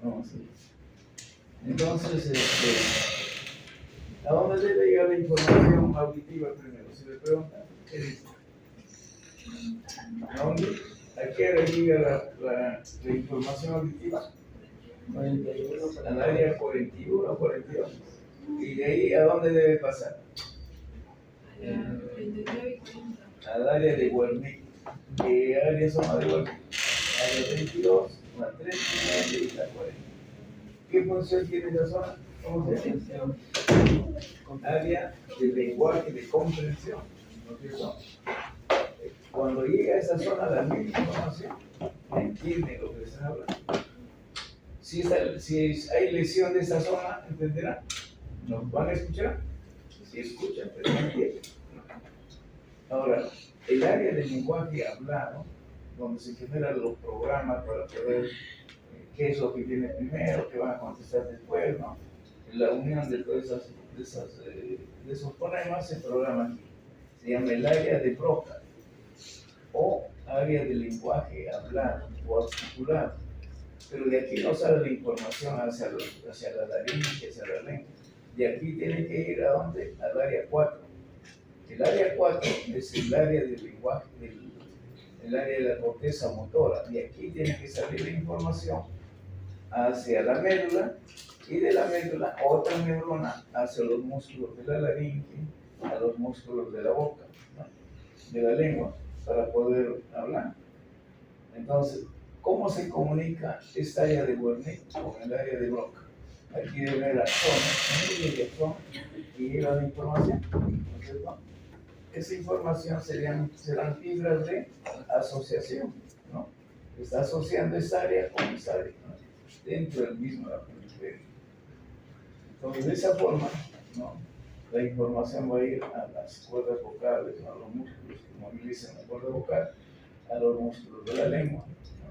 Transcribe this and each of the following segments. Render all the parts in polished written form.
No, sí. Entonces, ¿a dónde debe llegar la información auditiva primero? Si le preguntan, ¿qué dice? ¿A dónde? ¿A qué área llega la información auditiva? Al área 41 o 42. ¿Y de ahí a dónde debe pasar? Al área de Wernicke. ¿Qué áreas son las de Wernicke? Área 22, la 39 y la 40. ¿Qué función tiene esa zona? ¿Cómo se llama? Área de lenguaje de comprensión. ¿No es cierto? Cuando llega a esa zona la misma información, entiende lo que se habla. Si hay lesión de esa zona, ¿entenderán? ¿Nos van a escuchar? Si escuchan, pero no entienden. Ahora, el área del lenguaje hablado, donde se generan los programas para poder qué es lo que viene primero, qué van a contestar después, ¿no? La unión de todos esos fonemas se programa aquí. Se llama el área de Broca o área de lenguaje hablado o articulado. Pero de aquí no sale la información hacia la laringe, hacia la lengua. De aquí tiene que ir a dónde? Al área 4. El área 4 es el área del lenguaje, el área de la corteza motora. De aquí tiene que salir la información hacia la médula y de la médula otra neurona hacia los músculos de la laringe, a los músculos de la boca, ¿no? De la lengua, para poder hablar. Entonces, ¿cómo se comunica esta área de Wernicke con el área de Broca? Aquí debe haber axones, y llega la información, ¿no es cierto? Esa información serán fibras de asociación, ¿no? Está asociando esta área con esta área, ¿no? Dentro del mismo hemisferio. Entonces, de esa forma, ¿no? La información va a ir a las cuerdas vocales, a los músculos que movilizan la cuerda vocal, a los músculos de la lengua, ¿no?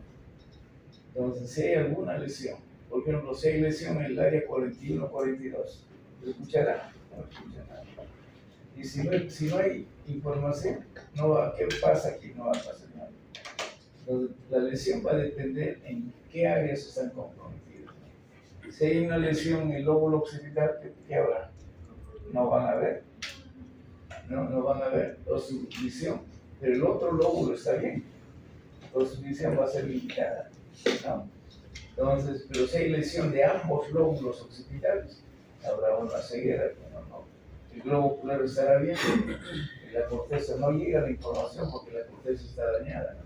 Entonces, si hay alguna lesión, por ejemplo, si hay lesión en el área 41-42, ¿se escuchará? No escucha nada. Y si no hay información, ¿qué pasa aquí? No va a pasar nada. Entonces, la lesión va a depender en qué áreas están comprometidas. Si hay una lesión en el lóbulo occipital, ¿qué habrá? No van a ver. No van a ver su visión, pero el otro lóbulo está bien. Entonces su visión va a ser limitada, ¿no? Entonces, pero si hay lesión de ambos lóbulos occipitales, habrá una ceguera, no. El globo ocular estará bien, y la corteza no llega a la información porque la corteza está dañada, ¿no?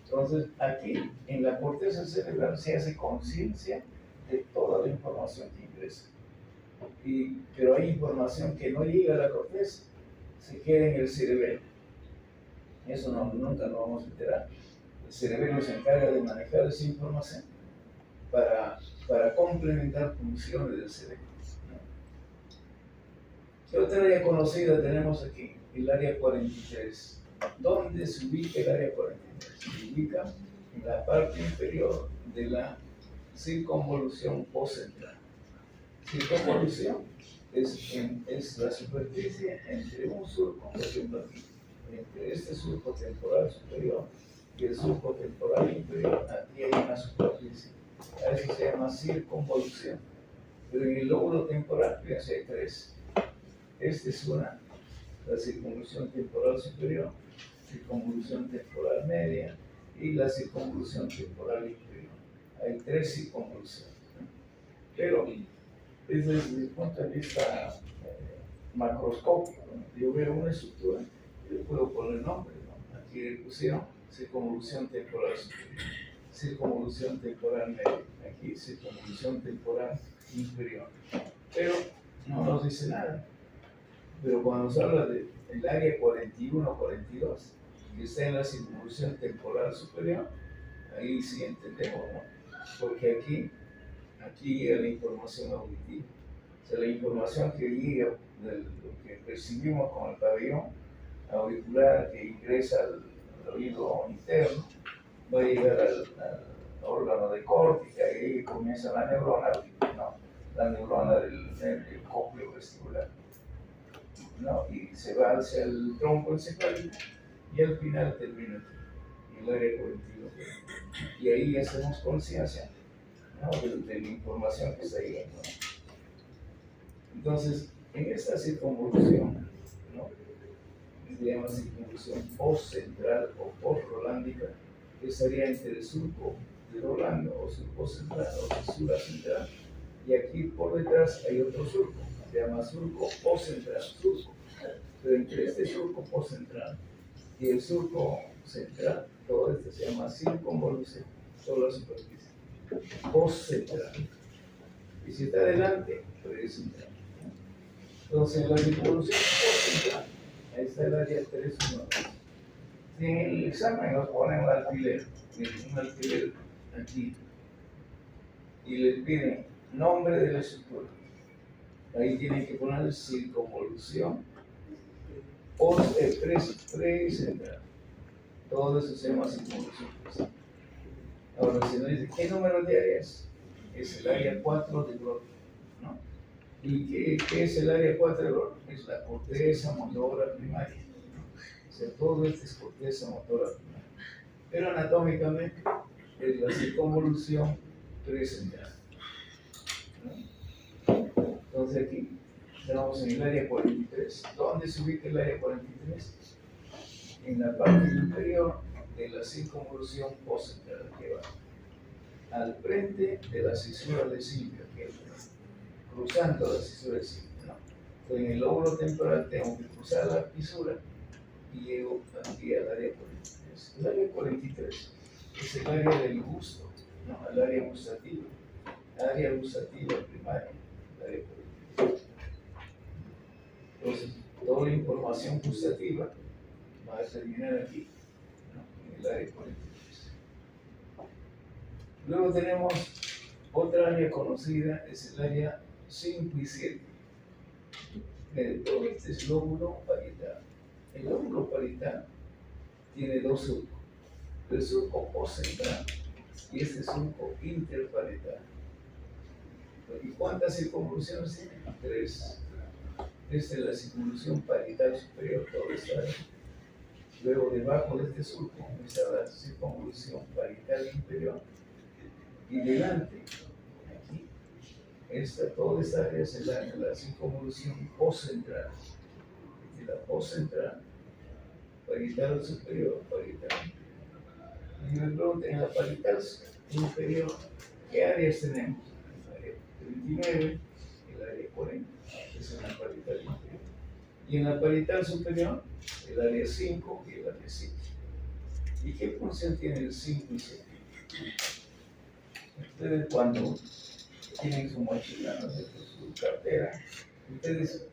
Entonces, aquí en la corteza cerebral se hace conciencia de toda la información que ingresa. Pero hay información que no llega a la corteza, se queda en el cerebelo. Eso nunca lo vamos a enterar. El cerebelo se encarga de manejar esa información para complementar funciones del cerebro, ¿no? ¿Qué otra área conocida tenemos aquí? El área 43. ¿Dónde se ubica el área 43? Se ubica en la parte inferior de la circunvolución postcentral. Circunvolución es la superficie entre un surco, por ejemplo aquí, entre este surco temporal superior y el surco temporal inferior. Aquí hay una superficie. A eso se llama circunvolución. Pero en el lóbulo temporal, fíjense, hay tres. Esta es una, la circunvolución temporal superior, circunvolución temporal media y la circunvolución temporal inferior. Hay tres circunvoluciones, ¿no? Pero desde el punto de vista macroscópico, ¿no? Yo veo una estructura, yo puedo poner nombre, ¿no? Aquí le pusieron circunvolución temporal superior, circunvolución temporal media, aquí circunvolución temporal inferior, pero no nos dice nada. Pero cuando se habla del área 41-42, que está en la circunvolución temporal superior, ahí sí entendemos, ¿no? Porque aquí llega la información auditiva. O sea, la información que llega de lo que percibimos con el pabellón auricular que ingresa al oído interno, va a llegar al órgano de córtica y ahí comienza la neurona, ¿no? La neurona del cócleo vestibular, ¿no? Y se va hacia el tronco encefálico y al final termina aquí, en el área 42. Y ahí hacemos conciencia, ¿no?, de la información que está llegando, ¿no? Entonces, en esta circunvolución, ¿no?, se llama circunvolución post-central o post-rolándica, que estaría entre el surco de Rolando o surco central o fisura central, y aquí por detrás hay otro surco, se llama surco post-central, surco. Pero entre este surco post-central y el surco central, todo esto se llama circunvolución, solo la superficie, post-central. Y si está adelante, pre-central. Entonces, la circunvolución post-central, ahí está el área 3-1. Si en el examen nos ponen un alfiler aquí, y les piden nombre de la estructura, ahí tienen que poner circunvolución pre-central. Todo eso se llama circunvolución pre-central. Ahora, si nos dice qué número de áreas, es el área 4 de Brod, ¿no? ¿Y qué es el área 4 de Brod? Es la corteza motora primaria, ¿no? O sea, todo esto es corteza motora primaria. Pero anatómicamente es la circunvolución pre-central, ¿no? Entonces aquí estamos en el área 43. ¿Dónde se ubica el área 43? En la parte inferior de la circunvolución postcentral, que va al frente de la cisura de Silvio, que es cruzando la cisura de Silvio, ¿no? Entonces, en el lóbulo temporal tengo que cruzar la fisura y llego aquí al área 43. El área 43 es el área del gusto, ¿no?, el área gustativa primaria, el área 43. Entonces, toda la información gustativa va a terminar aquí, ¿no?, en el área 43. Luego tenemos otra área conocida, es el área 5 y 7. Todo este es lóbulo parietal. El lóbulo parietal tiene dos surcos: el surco postcentral y este surco interparietal. ¿Y cuántas circunvoluciones tiene? 3. Esta es la circunvolución parietal superior, todo está ahí. Luego, debajo de este surco está la circunvolución parietal inferior. Y delante, aquí, toda esta área es la circunvolución postcentral. De la postcentral, parietal superior, parietal inferior. Y me preguntan, en la parietal inferior, ¿qué áreas tenemos? El área 39, el área 40, esa es la parietal inferior. Y en la parietal superior, el área 5 y el área 7. ¿Y qué función tiene el 5 y 7? Ustedes cuando tienen su mochila, ¿no?, su cartera, ustedes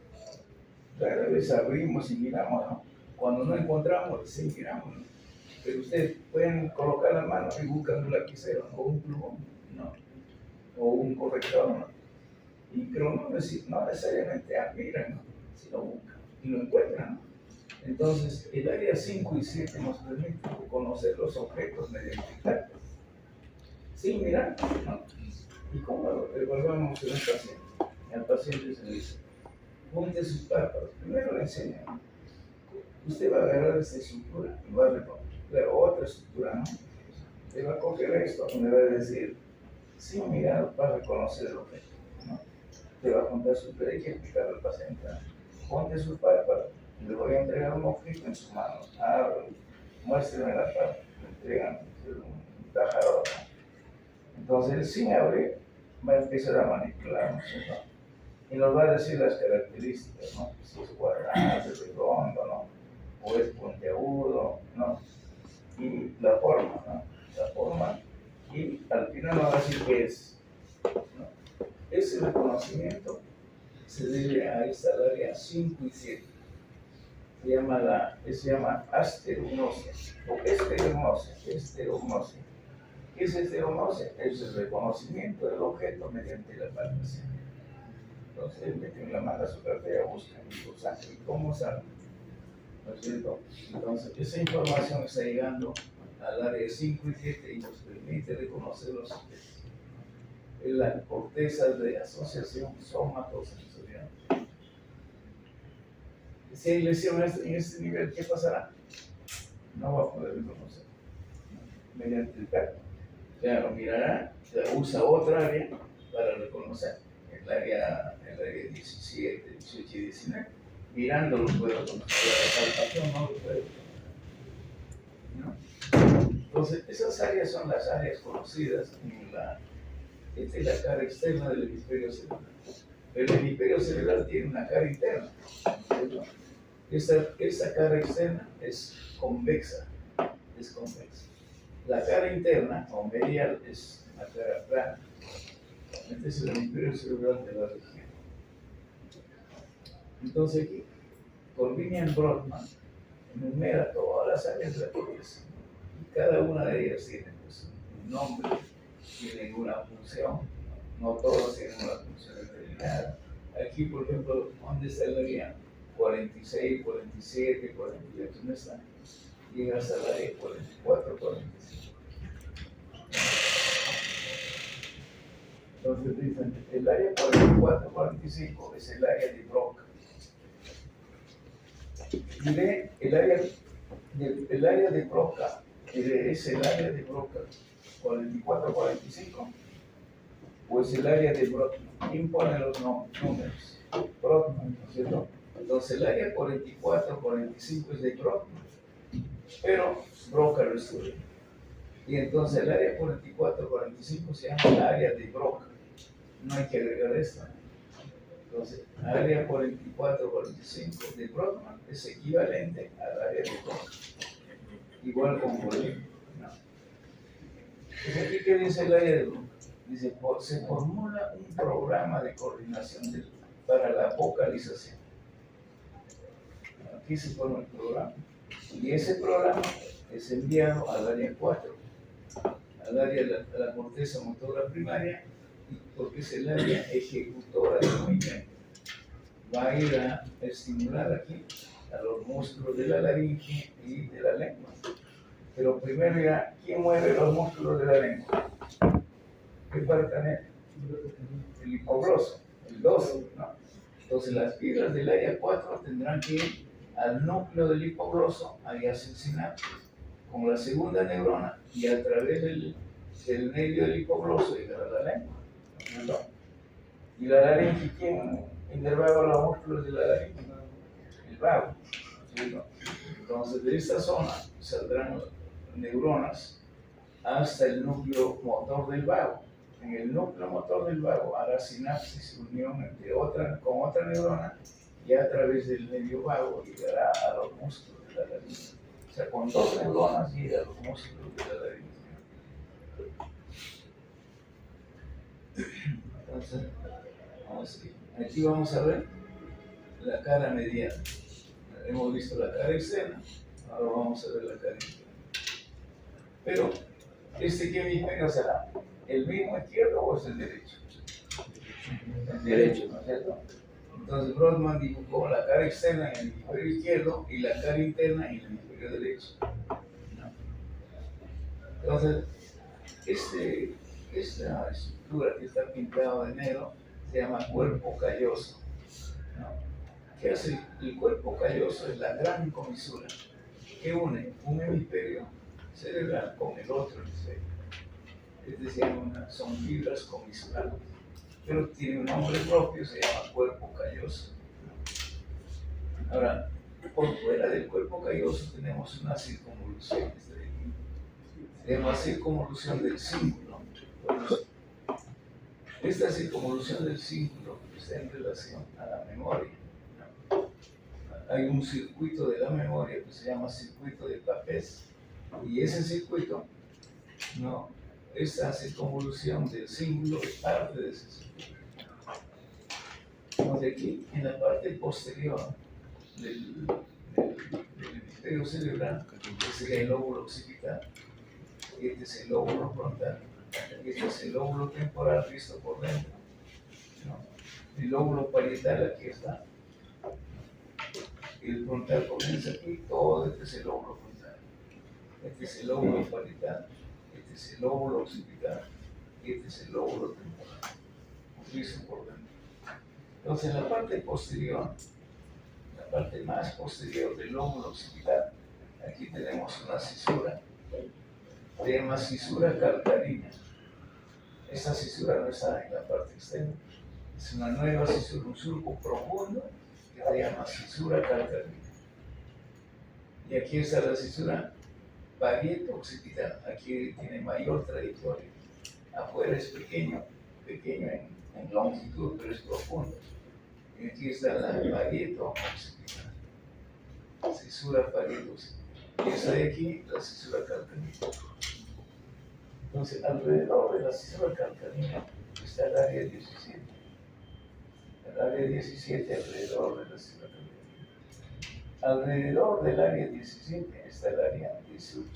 cada vez abrimos y miramos, ¿no? Cuando no encontramos, sí miramos, ¿no? Pero ustedes pueden colocar la mano y buscan un lapicero, ¿no?, o un plumón, ¿no?, o un corrector, ¿no? Pero no necesariamente miran, ¿no?, sino buscan y lo encuentran, ¿no? Entonces, el área 5 y 7 nos permite conocer los objetos mediante tacto, sin mirar, ¿no? ¿Y cómo lo evaluamos en un paciente? Al paciente se le dice, junte sus párpados. Primero le enseñan, ¿no? Usted va a agarrar esta estructura y va a recoger otra estructura, ¿no? Le va a coger esto y le va a decir, sin mirar, va a reconocer el objeto, ¿no? Le va a juntar sus párpados, hay que explicarle al paciente, ¿no? Junte sus párpados, le voy a entregar un objeto en sus manos. Muéstreme la párpado, le entregan un tajador, ¿no? Entonces, él sin abrir, va a empezar a manipular, ¿no?, y nos va a decir las características, ¿no? Si es cuadrado, es redondo, ¿no?, o es puntiagudo, ¿no? Y la forma, ¿no? La forma, y al final nos va a decir qué es, ¿no? Ese reconocimiento se debe a esta área 5 y 7. Se llama asterognosia o esterognosia. ¿Qué es esterognosia? Es el reconocimiento del objeto mediante la palpación. Entonces, él mete en la mano a su cartera, busca y cómo sale, ¿no es cierto? Entonces, esa información está llegando al área 5 y 7 y nos permite reconocer los objetos. Es la corteza de asociación somatosensorial. Si hay lesión en este nivel, ¿qué pasará? no va a poder reconocer mediante el tacto. Ya lo mirará, ya usa otra área para reconocer, el área 17, 18 y 19. Mirando lo puede reconocer, la palpación no lo puede reconocer, ¿no? Entonces, esas áreas son las áreas conocidas en esta es la cara externa del hemisferio cerebral. El hemisferio cerebral tiene una cara interna, ¿cierto? Esta cara externa es convexa, La cara interna o medial es la cara plana. Este es el hemisferio cerebral de la región. Entonces aquí, Corbinian-Brodmann enumera todas las áreas de la cabeza. Y cada una de ellas tiene pues, un nombre, tienen una función. No todas tienen una función determinada. Aquí, por ejemplo, ¿dónde está el área 46, 47, 48? ¿Dónde está? Llega hasta el área 44, 45. Entonces dicen, el área 44, 45 es el área de Broca. Diré, el área de Broca es el área de Broca 44, 45, o es el área de Brodmann. ¿Quién pone los números? Brodmann, ¿no es cierto? Entonces el área 44, 45 es de Brodmann, pero Broca lo estudia. Y entonces el área 44, 45 se llama el área de Broca. No hay que agregar esto. Entonces, área 44, 45 de Brodmann es equivalente al área de Broca. Igual con Bolívar. No. Entonces, aquí, ¿qué dice el área de Broca? Dice, se formula un programa de coordinación para la vocalización. Aquí se forma el programa. Y ese programa es enviado al área 4, al área de la corteza motora primaria, porque es el área ejecutora del movimiento. Va a ir a estimular aquí a los músculos de la laringe y de la lengua. Pero primero ya, ¿quién mueve los músculos de la lengua? ¿Qué parte tiene? El hipogloso, el 12, ¿no? Entonces las fibras del área 4 tendrán que ir al núcleo del hipogloso, ahí hacen sinapsis, con la segunda neurona y a través del medio del hipogloso llegar a la lengua, ¿no? Y la laringe, ¿quién inervaba los músculos de la laringe? El vago, ¿sí? Entonces de esta zona saldrán neuronas hasta el núcleo motor del vago. En el núcleo motor del vago hará sinapsis y unión con otra neurona y a través del medio vago llegará a los músculos de la laringe. O sea, con dos neuronas llega a los músculos de la laringe. Entonces, aquí vamos a ver la cara mediana. Hemos visto la cara externa, ahora vamos a ver la cara interna. Pero, ¿qué hemisferio será? ¿El mismo izquierdo o es el derecho? El derecho, ¿no es cierto? Entonces Brodmann dibujó la cara externa en el hemisferio izquierdo y la cara interna en el hemisferio derecho. ¿No? Entonces, esta estructura que está pintada de negro se llama cuerpo calloso, ¿no? ¿Qué hace? El cuerpo calloso es la gran comisura que une un hemisferio cerebral con el otro hemisferio. Son fibras comisurales, pero tiene un nombre propio, se llama cuerpo calloso. Ahora, por fuera del cuerpo calloso tenemos una circunvolución, se llama circunvolución del cíngulo. Esta circunvolución del cíngulo está en relación a la memoria. Hay un circuito de la memoria que se llama circuito de Papez, y ese circuito, no, esta circunvolución del cíngulo es parte de ese circuito. Entonces aquí, en la parte posterior del hemisferio cerebral, que sería el lóbulo occipital, este es el lóbulo frontal, este es el lóbulo temporal visto por dentro, ¿no? El lóbulo parietal aquí está, el frontal comienza aquí, todo este es el lóbulo frontal, este es el lóbulo parietal, este es el lóbulo occipital, este es el lóbulo temporal, visto por dentro. Entonces la parte posterior, la parte más posterior del lóbulo occipital, Aquí tenemos una cisura, se llama cisura calcarínea. Esta cisura no está en la parte externa, es una nueva cisura, un surco profundo que se llama cisura calcarínea. Y aquí está la cisura parieto-occipital, aquí tiene mayor trayectoria. Afuera es pequeño en longitud, pero es profundo. Y aquí está la parieto-occipital, cisura parieto-occipital. Y esta de aquí, la cisura calcarínea. Entonces, alrededor de la cisura calcarínea está el área 17. El área 17 alrededor de la cisura calcarínea. Alrededor del área 17 está el área 18.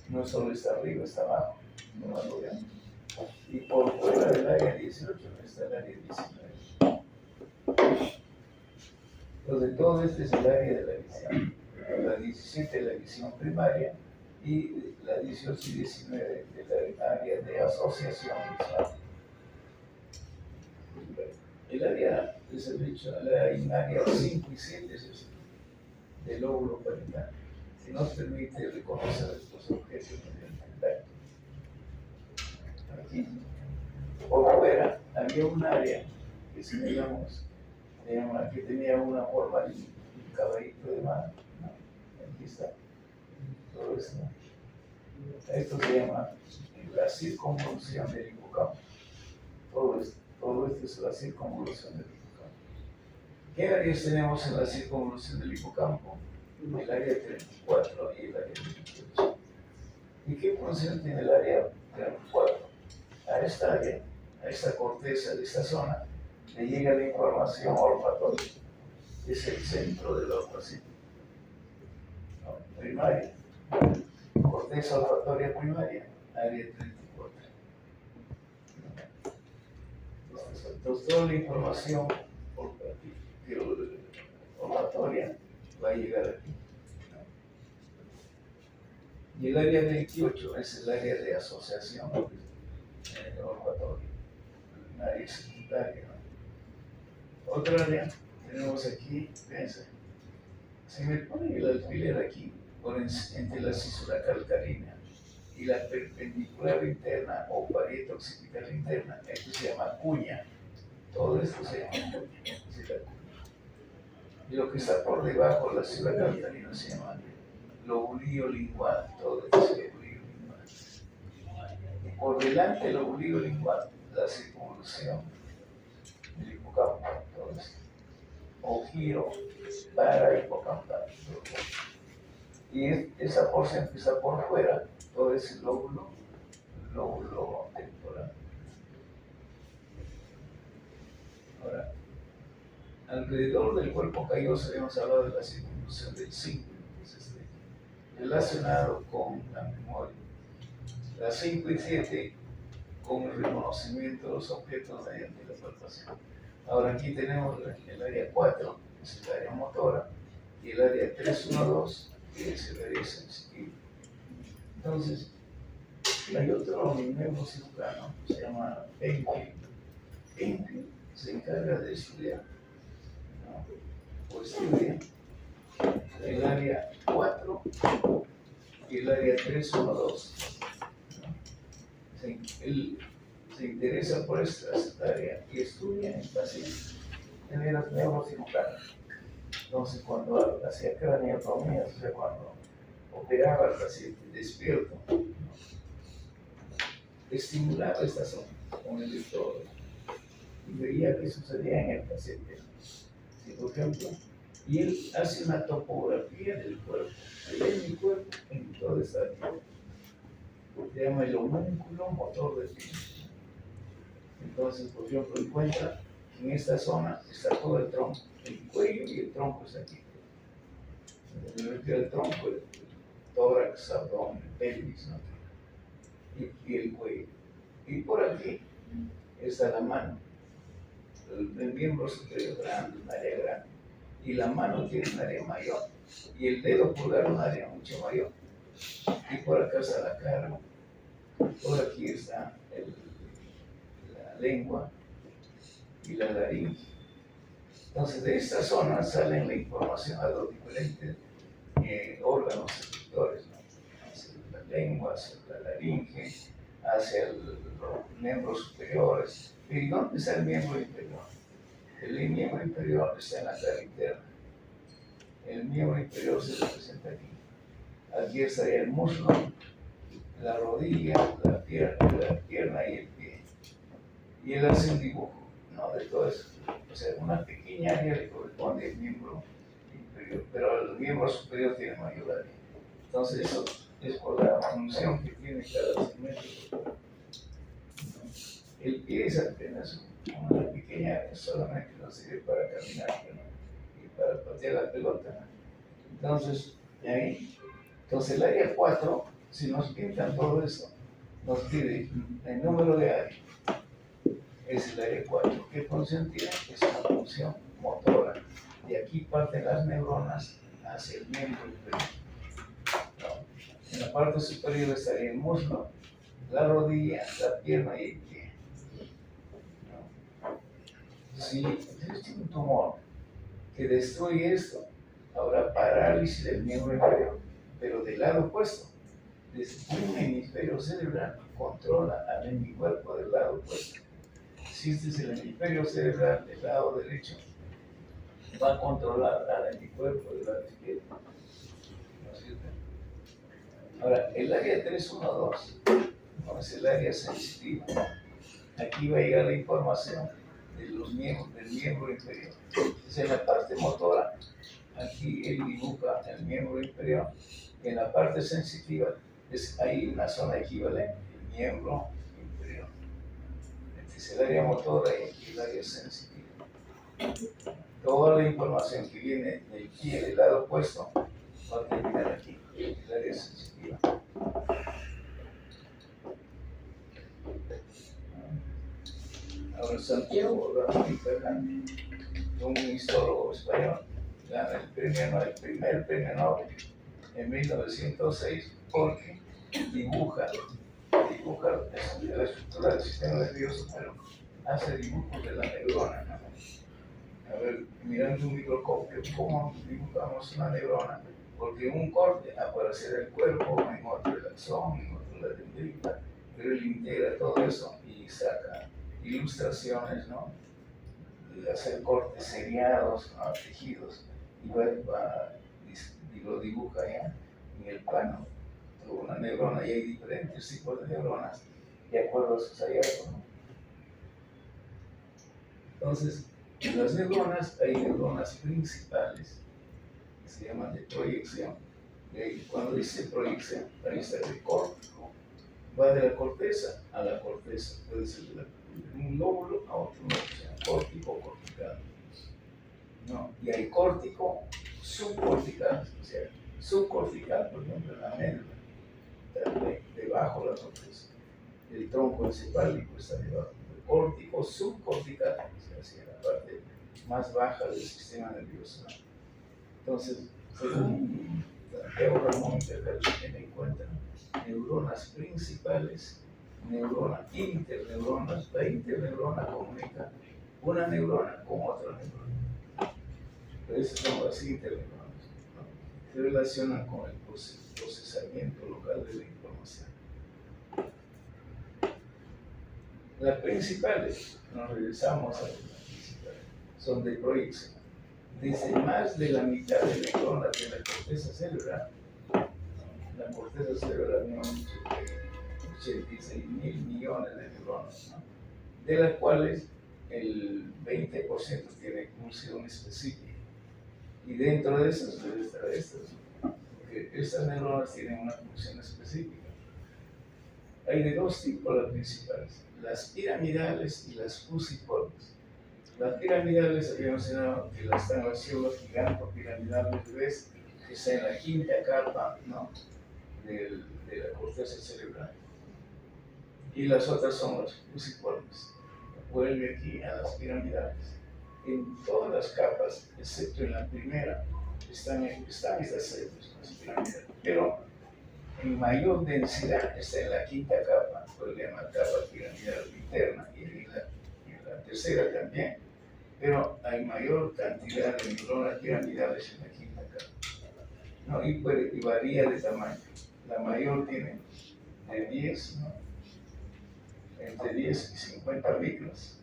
No solo está arriba, está abajo, no la rodeamos. Y por fuera del área 18 está el área 19. Entonces, todo este es el área de la visión. La 17 la visión primaria y la 18 y 19 de la área de asociación visual. El área, les he dicho, hay un área 5 y 7 es el del lóbulo parietal, que nos permite reconocer estos objetos mediante el tacto. Aquí, por fuera, había un área que señalamos, que tenía una forma de un caballito de mano. ¿No? Aquí está, todo esto. Esto se llama la circunvolución del hipocampo. Todo esto es la circunvolución del hipocampo. ¿Qué áreas tenemos en la circunvolución del hipocampo? El área 34 y el área 28. ¿Y qué función tiene el área 34? A esta área, a esta corteza de esta zona, le llega la información olfatoria. Es el centro de la olfación. Primaria. Corteza olfatoria primaria, área 34. Entonces, toda la información olfatoria va a llegar aquí. Y el área 28 es el área de asociación olfatoria, un área secundaria. ¿No? Otra área, tenemos aquí, fíjense, si me ponen el alfiler aquí, entre la cisura calcarínea y la perpendicular interna o parieto occipital interna, esto se llama cuña. Todo esto se llama cuña. Y lo que está por debajo de la cisura calcarínea se llama lobulillo lingual. Todo esto es lobulillo lingual. Y por delante del lobulillo lingual, la circunvolución del hipocampo. Todo esto. O giro para hipocampal. Y esa porción que está por fuera, todo ese lóbulo temporal. Ahora, alrededor del cuerpo calloso hemos hablado de la circunvolución del 5, relacionado con la memoria. Las 5 y 7 con el reconocimiento de los objetos mediante la palpación. Ahora aquí tenemos el área 4, que es el área motora, y el área 312, que es el área sensitiva. Entonces, hay otro neurocirujano, se llama Penfield. Penfield se encarga de estudiar, ¿no? O estudia el área 4 y el área 312. ¿No? Él se interesa por esta área y estudia en pacientes. Él era neurocirujano. Entonces, cuando hacía craneotomías, o sea, cuando operaba al paciente despierto, ¿no? Estimulaba esta zona con el electrodo y veía qué sucedía en el paciente. ¿Sí? Por ejemplo, y él hace una topografía del cuerpo. Ahí en mi cuerpo, en toda esta área. Se llama el homúnculo motor del pie. Entonces, por ejemplo, encuentra que en esta zona está todo el tronco, el cuello y el tronco está aquí. El tronco, el tórax, abdomen, pelvis, ¿no? Y el cuello. Y por aquí está la mano, el miembro superior grande, un área grande. Y la mano tiene un área mayor. Y el dedo pulgar un área mucho mayor. Y por acá está la cara. Por aquí está la lengua y la laringe. Entonces, de esta zona sale la información a los diferentes órganos secretores, ¿no? Hacia la lengua, hacia la laringe, hacia los miembros superiores. ¿Y dónde está el miembro inferior? El miembro inferior está en la cara interna. El miembro inferior se representa aquí. Aquí estaría el muslo, la rodilla, la pierna y el pie. Y él hace un dibujo, ¿no? De todo eso. O sea, una pequeña área le corresponde al miembro inferior, pero el miembro superior tiene mayor área. Entonces, eso es por la función que tiene cada segmento. El pie es apenas una pequeña área, solamente nos sirve para caminar, ¿no? Y para patear la pelota, ¿no? Entonces, el área 4, si nos pintan todo eso, nos pide el número de área. Es el área 4. ¿Qué función tiene? Es una función motora. De aquí parten las neuronas hacia el miembro inferior. ¿No? En la parte superior estaría el muslo, la rodilla, la pierna y el pie. ¿No? Si existe un tumor que destruye esto, habrá parálisis del miembro inferior, pero del lado opuesto. Desde un hemisferio cerebral controla al hemicuerpo del lado opuesto. Si este es el hemisferio cerebral del lado derecho, va a controlar al hemicuerpo del lado izquierdo. ¿No es cierto? Ahora, el área 312 no es el área sensitiva. Aquí va a llegar la información de los miembros, del miembro inferior. Entonces, en la parte motora, aquí él dibuja el miembro inferior. Y en la parte sensitiva, hay una zona equivalente, el miembro inferior. Este es el área motora y el área sensitiva. Toda la información que viene del pie del lado opuesto va a terminar aquí, en el área sensitiva. Ahora, Santiago Ramón y Fernández, un histólogo español, gana el primer premio Nobel en 1906 porque dibuja la estructura del sistema nervioso, pero hace dibujos de la neurona, ¿no? A ver, mirando un microscopio, ¿cómo dibujamos una neurona? Porque un corte aparecerá el cuerpo, en otro el axón, en otro la dendrita, pero él integra todo eso y saca ilustraciones, ¿no? De hacer cortes seriados, ¿no? Tejidos, y lo dibuja ya en el plano de una neurona, y hay diferentes tipos de neuronas de acuerdo a sus hallazgos, ¿no? Entonces, en las neuronas hay neuronas principales que se llaman de proyección. Y cuando dice proyección, ahí está el córtico. Va de la corteza a la corteza. Puede ser de un lóbulo a otro lóbulo, o sea, córtico o cortical. ¿No? Y hay córtico subcortical, o sea, subcortical, por ejemplo, en la médula, debajo de la corteza. El tronco encefálico está debajo. El córtico subcortical, o sea, hacia la parte más baja del sistema nervioso. Entonces, según Santiago Ramón tiene en cuenta neuronas principales, interneuronas. La interneurona comunica una neurona con otra neurona. Pero esas son las interneuronas, ¿no? Se relacionan con el procesamiento local de la información. Las principales, nos regresamos a las principales, son de proyección. Desde más de la mitad de neuronas de la corteza cerebral, la corteza cerebral tiene 86 mil millones de neuronas, ¿no? De las cuales el 20% tiene función específica. Y dentro de esas debe estar estas, ¿no? Porque estas neuronas tienen una función específica. Hay de dos tipos las principales, las piramidales y las fusiformes. Las piramidales, había mencionado que están las células gigantopiramidales, ¿ves? Que está en la quinta capa, ¿no? de la corteza cerebral. Y las otras son las fusiformes. Vuelve aquí a las piramidales. En todas las capas, excepto en la primera, están estas células, las piramidales. Pero en mayor densidad está en la quinta capa, que se llama capa piramidal interna, y en la tercera también, pero hay mayor cantidad de neuronas piramidales en la quinta capa. ¿no? Y varía de tamaño. La mayor tiene de 10, ¿no? Entre 10 y 50 micros.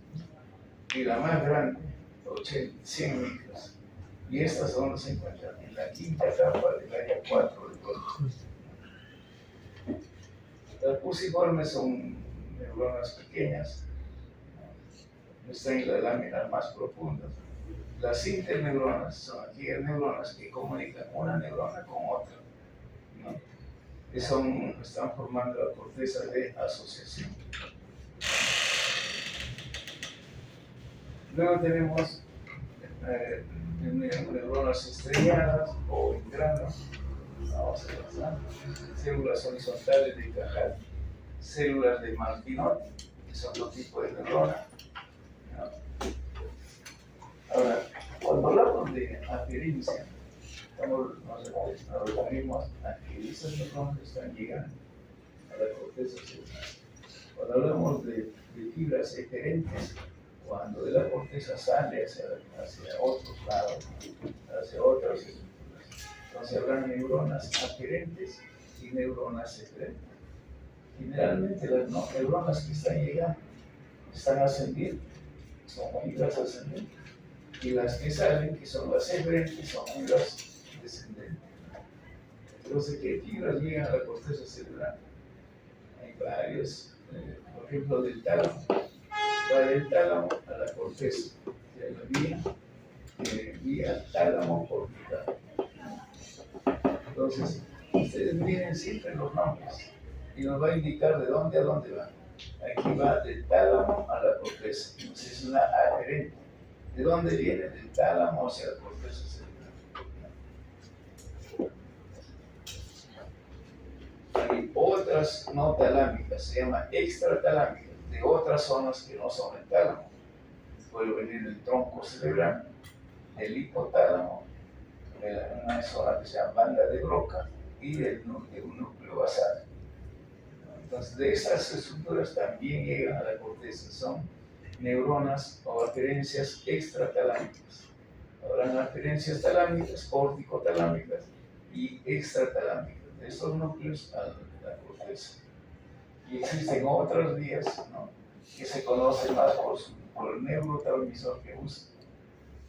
Y la más grande, 100 micros. Y estas son se encuentran en la quinta capa del área 4 del cuerpo. Las fusiformes son neuronas pequeñas, están en las láminas más profundas. Las interneuronas son aquellas neuronas que comunican una neurona con otra, ¿no? Que están formando la corteza de asociación. Luego tenemos neuronas estrelladas o en grano, vamos a pasar, células horizontales de Cajal, células de Martinot, que son dos tipos de neuronas, ¿no? Ahora, cuando hablamos de aferencia, nos referimos a que esas neuronas están llegando a la corteza cerebral. Cuando hablamos de fibras eferentes, cuando de la corteza sale hacia otros lados, hacia otras estructuras. Entonces habrán neuronas aferentes y neuronas eferentes. Generalmente las neuronas que están llegando están ascendiendo, son fibras ascendentes. Y las que salen, que son las eferentes, son fibras descendentes. Entonces, ¿qué fibras llegan a la corteza cerebral? Hay varios, por ejemplo, del tálamo. Va del tálamo a la corteza, de la vía tálamo cortical. Entonces, ustedes miren siempre los nombres y nos va a indicar de dónde a dónde va. Aquí va del tálamo a la corteza, entonces es una aferente. ¿De dónde viene? Del tálamo hacia la corteza cerebral. Hay otras no talámicas, se llama extratalámicas, de otras zonas que no son el tálamo. Puede venir del tronco cerebral, del hipotálamo, de una zona que se llama banda de Broca y de un núcleo basal. Entonces, de esas estructuras también llegan a la corteza, son neuronas o aferencias extratalámicas. Habrán aferencias talámicas, corticotalámicas y extratalámicas, de estos núcleos a la corteza. Y existen otras vías, ¿no?, que se conocen más por el neurotransmisor que usa.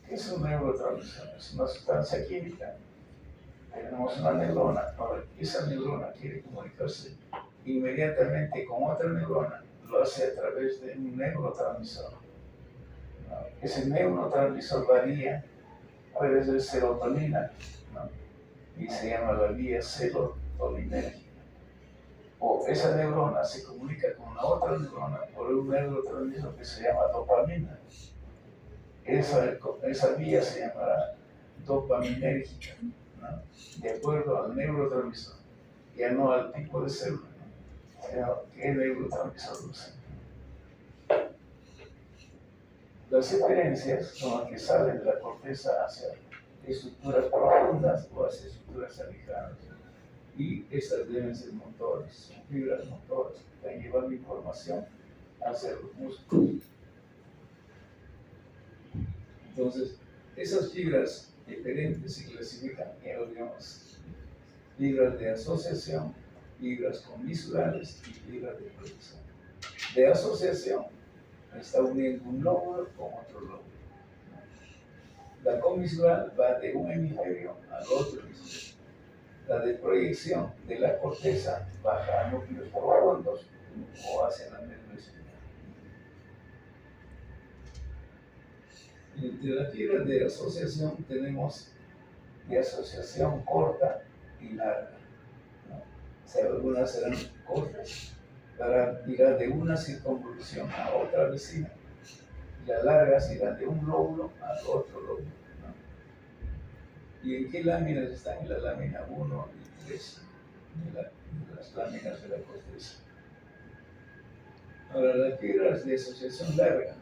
¿Qué es un neurotransmisor? Es una sustancia química. Tenemos una neurona, ahora esa neurona quiere comunicarse inmediatamente con otra neurona, lo hace a través de un neurotransmisor. ¿No? Ese neurotransmisor varía, a veces es serotonina, ¿no?, y se llama la vía serotoninérgica. O esa neurona se comunica con la otra neurona por un neurotransmisor que se llama dopamina. Esa vía se llamará dopaminérgica, ¿no?, de acuerdo al neurotransmisor, ya no al tipo de célula, ¿no?, sino qué neurotransmisor usa. Las eferencias son las que salen de la corteza hacia estructuras profundas o hacia estructuras alejadas. Y estas deben ser motoras, son fibras motoras que están llevando información hacia los músculos. Entonces, esas fibras diferentes se clasifican en fibras de asociación, fibras comisurales y fibras de proyección. De asociación está uniendo un lóbulo con otro lóbulo. La comisural va de un hemisferio al otro hemisferio. La de proyección de la corteza baja a núcleos profundos o hacia la médula espinal. Entre las fibras de asociación tenemos de asociación corta y larga, ¿no? O sea, algunas serán cortas para ir de una circunvolución a otra vecina. Las largas irán de un lóbulo al otro lóbulo, ¿no? ¿Y en qué láminas están? En la lámina 1 y 3 de las láminas de la corteza. Ahora, las fibras de asociación larga,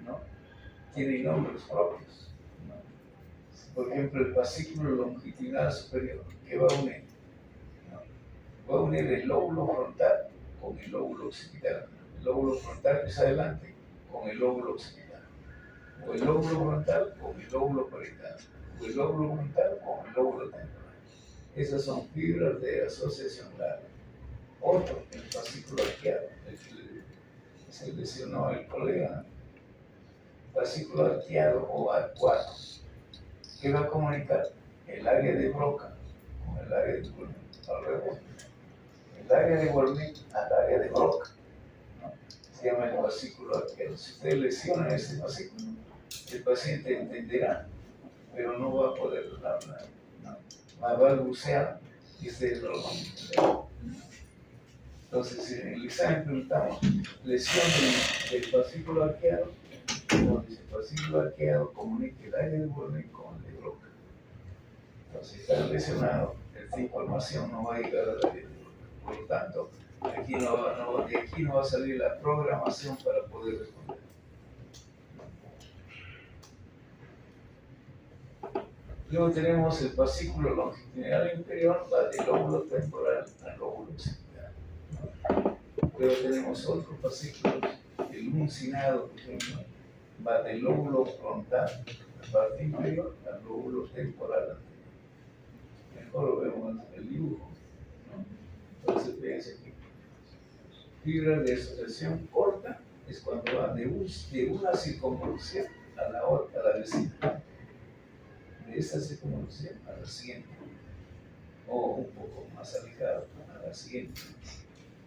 ¿no?, tienen nombres propios, ¿no? Por ejemplo, el fascículo longitudinal superior, ¿qué va a unir? ¿No? Va a unir el lóbulo frontal con el lóbulo occipital. El lóbulo frontal que está adelante con el lóbulo occipital. O el lóbulo frontal con el lóbulo parietal. O el lóbulo frontal con el lóbulo temporal. Esas son fibras de asociación larga. Otro, el fascículo arqueado, el que se lesionó el colega, fascículo arqueado o arcuado, que va a comunicar el área de Broca con el área de Wernicke, al revés. El área de Wernicke al área de Broca, ¿no? Se llama el fascículo arqueado. Si usted lesiona ese fascículo, el paciente entenderá, pero no va a poder hablar, ¿no? Va a balbucear y usted no lo va a entender. Entonces, si en el examen preguntamos lesión del fascículo arqueado, donde el fascículo arqueado comunica el área de Wernicke con el de Broca. Entonces, si está lesionado, esta información no va a llegar al área de Broca. Por lo tanto, de aquí no va a salir la programación para poder responder. Luego tenemos el fascículo longitudinal inferior, va del lóbulo temporal al lóbulo occipital. Luego tenemos otro fascículo, el uncinado, por ejemplo, va del lóbulo frontal, la parte inferior, al lóbulo temporal anterior. Mejor lo vemos en el dibujo, ¿no? Entonces, fíjense aquí. Fibras de asociación corta es cuando va de una circunvolución a la otra, a la vecina. De esta circunvolución a la siguiente, o un poco más alejado a la siguiente.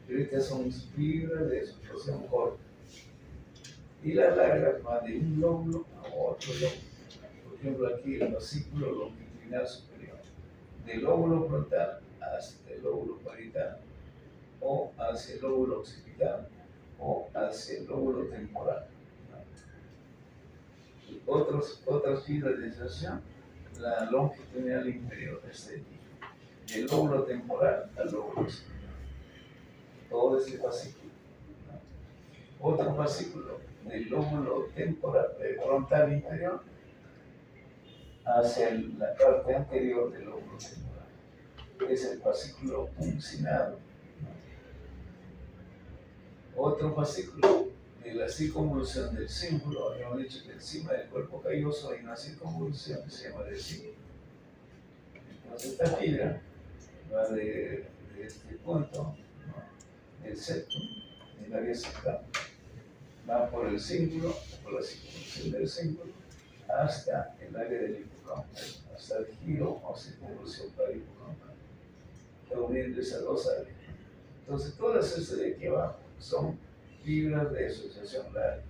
Pero estas son fibras de asociación corta. Y la larga va de un lóbulo a otro lóbulo. Por ejemplo, aquí el fascículo longitudinal superior, del lóbulo frontal hasta el lóbulo parietal, o hacia el lóbulo occipital, o hacia el lóbulo temporal. Y otras fibras de asociación, la longitudinal inferior, del lóbulo temporal al lóbulo occipital. Todo este fascículo. Otro fascículo del lóbulo temporal, frontal inferior, hacia la parte anterior del lóbulo temporal. Es el fascículo uncinado. Otro fascículo de la circunvolución del cíngulo, habíamos dicho que encima del cuerpo calloso hay una circunvolución que se llama del cíngulo. Entonces esta fibra va de este punto, ¿no?, del septum, del área central, va por el cíngulo, por la circunvolución del cíngulo, hasta el área del hipocampo, hasta el giro o circunvolución para el hipocampo, reuniendo esas dos áreas. Entonces todas estas de aquí abajo son fibras de asociación larga.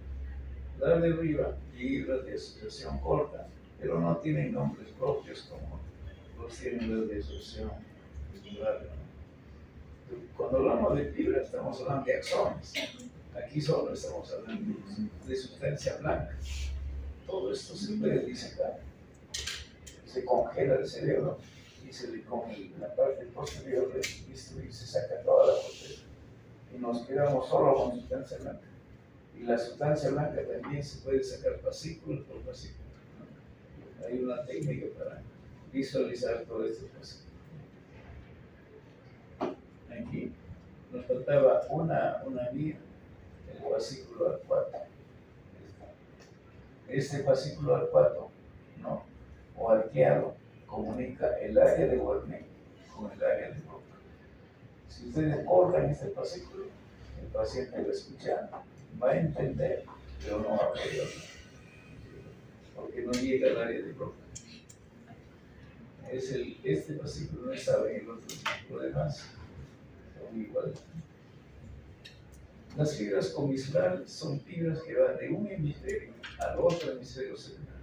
Las de arriba, fibras de asociación corta, pero no tienen nombres propios como los tienen las de asociación larga. Cuando hablamos de fibra estamos hablando de axones. Aquí solo estamos hablando de sustancia blanca. Todo esto se puede disecar. Se congela el cerebro y se le con la parte posterior del bisturí se saca toda la posterior. Y nos quedamos solo con sustancia blanca. Y la sustancia blanca también se puede sacar fascículo por fascículo, ¿no? Hay una técnica para visualizar todo este fascículo. Aquí nos faltaba una vía, el fascículo arcuato. Este fascículo arcuato, ¿no?, o arqueado, comunica el área de Wernicke con el área de Broca. Si ustedes cortan este fascículo, el paciente va a escuchar, va a entender, pero no va a poder hablar, porque no llega al área de Broca. Este fascículo no estaba en el otro, lo demás son iguales. Las fibras comisurales son fibras que van de un hemisferio al otro hemisferio cerebral.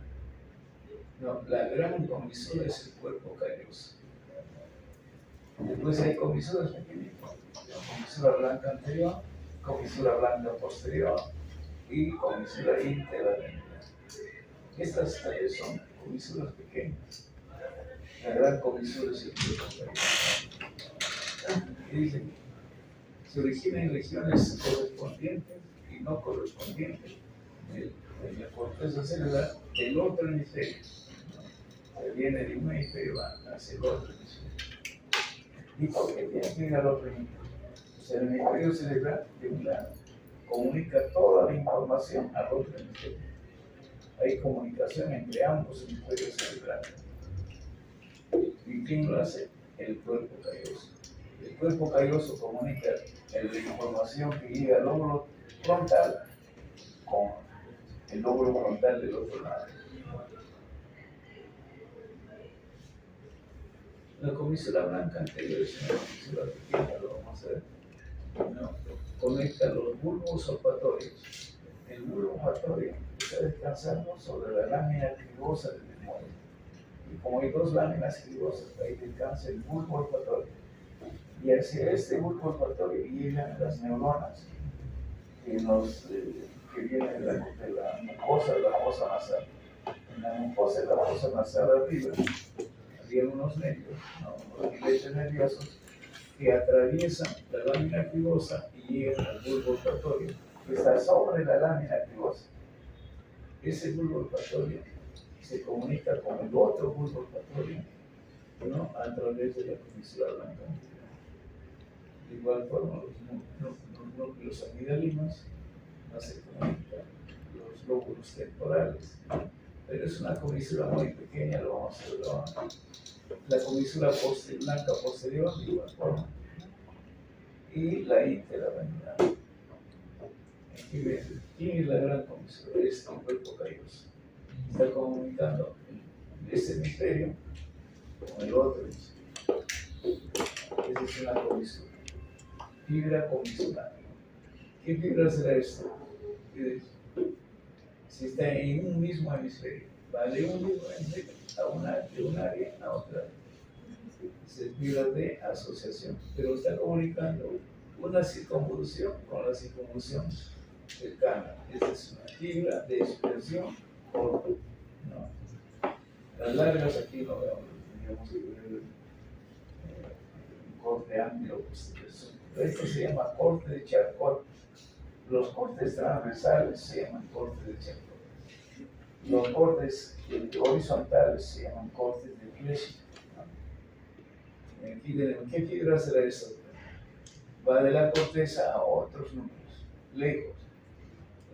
No, la gran comisura es el cuerpo calloso. Después hay comisuras pequeñitas, comisura blanca anterior, comisura blanca posterior y comisura interlateral. Estas son comisuras pequeñas. La gran comisura es el cuerpo calloso. Y dicen, se origina en regiones correspondientes y no correspondientes de la corteza cerebral del otro hemisferio. Se viene de un hemisferio hacia el otro hemisferio. ¿Y por qué tiene que ir al otro hemisferio? O sea, el hemisferio cerebral de un lado comunica toda la información al otro hemisferio. Hay comunicación entre ambos hemisferios cerebrales. ¿Y quién lo hace? el cuerpo calloso. El cuerpo calloso comunica la información que llega al lóbulo frontal con el lóbulo frontal del otro lado. La comisura blanca anterior es una comisura pequeña, lo vamos a ver. No, conecta los bulbos olfatorios. El bulbo olfatorio está descansando sobre la lámina cribosa del muelle. Y como hay dos láminas cribosas, ahí descansa el bulbo olfatorio. Y hacia este bulbo olfatorio llegan las neuronas que vienen de la mucosa nasal. En la mucosa de la fosa nasal arriba había unos nervios, unos filetes nerviosos que atraviesan la lámina cribosa y llegan al bulbo olfatorio que está sobre la lámina cribosa. Ese bulbo olfatorio se comunica con el otro bulbo olfatorio, ¿no?, a través de la comisura blanca. De igual forma, los núcleos amigdalinos no se comunican, los lóbulos temporales, pero es una comisura muy pequeña, lo vamos a ver ahora. La comisura blanca posterior, de igual forma, y la interavenidad. Aquí ven, ¿quién es la gran comisura? Es el cuerpo calloso. Está comunicando este hemisferio con el otro hemisferio. Esa es una comisura. Fibra comisurada. ¿Qué fibra será esto? Si está en un mismo hemisferio, va de un mismo hemisferio de un área a otra. Es fibra de asociación, pero está comunicando una circunvolución con la circunvolución cercana. Esta es una fibra de expresión corta, ¿no? Las largas aquí no vemos, tendríamos que ver un corte amplio, pues, esto se llama corte de Charcot. Los cortes transversales se llaman cortes de Charcot. Los cortes horizontales se llaman cortes de Flesch. Aquí tenemos, ¿qué fibra será eso? Va de la corteza a otros núcleos, lejos.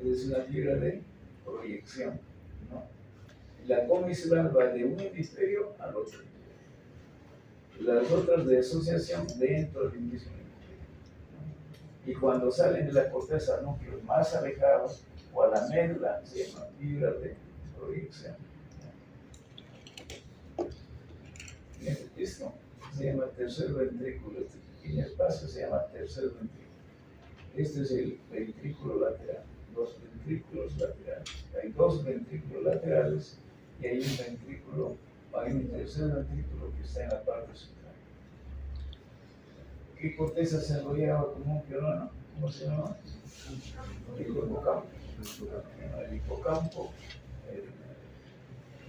Es una fibra de proyección, ¿no? La comisura va de un hemisferio al otro. Las otras de asociación dentro del mismo hemisferio. Y cuando salen de la corteza a núcleos más alejados o a la médula, se llama fibra de proyección. Esto se llama tercer ventrículo. Este pequeño espacio se llama tercer ventrículo. Este es el ventrículo lateral. Los ventrículos laterales. Hay dos ventrículos laterales y hay un tercer ventrículo que está en la parte central. ¿Qué corteza se enrollaba como un piano? ¿Cómo se llama? El hipocampo. El hipocampo,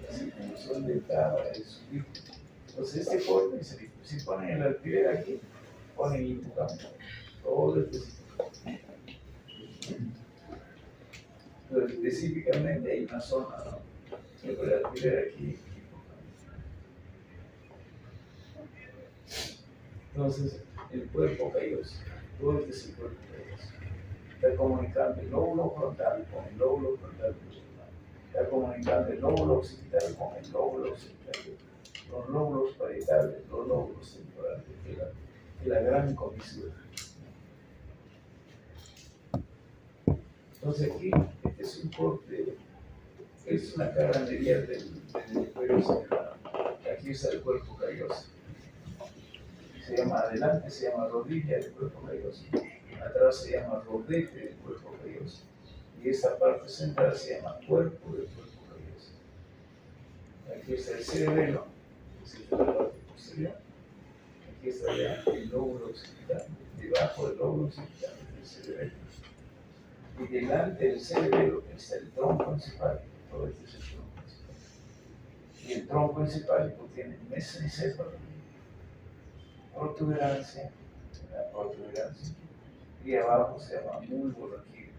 la circunvolución dentada, el subir. Entonces este corte, si ponen el alfiler aquí, ponen el hipocampo. Todo específico. Pero específicamente hay una zona, ¿no? El alfiler aquí, entonces el cuerpo calloso, todo este es el cuerpo calloso. Está comunicando el lóbulo frontal con el lóbulo frontal posterior. Está comunicando el lóbulo occipital con el lóbulo occipital. Los lóbulos parietales, los lóbulos temporales, de la gran comisura. Entonces aquí, este es un corte, es una carranería del cuello cerebral. Aquí está el cuerpo calloso. Se llama adelante, se llama rodilla del cuerpo calloso. Atrás se llama rodete del cuerpo calloso. Y esta parte central se llama cuerpo del cuerpo calloso. Aquí está el cerebelo, que es la parte posterior. Aquí está ya el lóbulo occipital. Debajo del lóbulo occipital del cerebelo. Y delante del cerebelo está el tronco encefálico. Todo este es el tronco encefálico. Y el tronco encefálico tiene mesencéfalo, protuberancia, y abajo se llama bulbo raquídeo.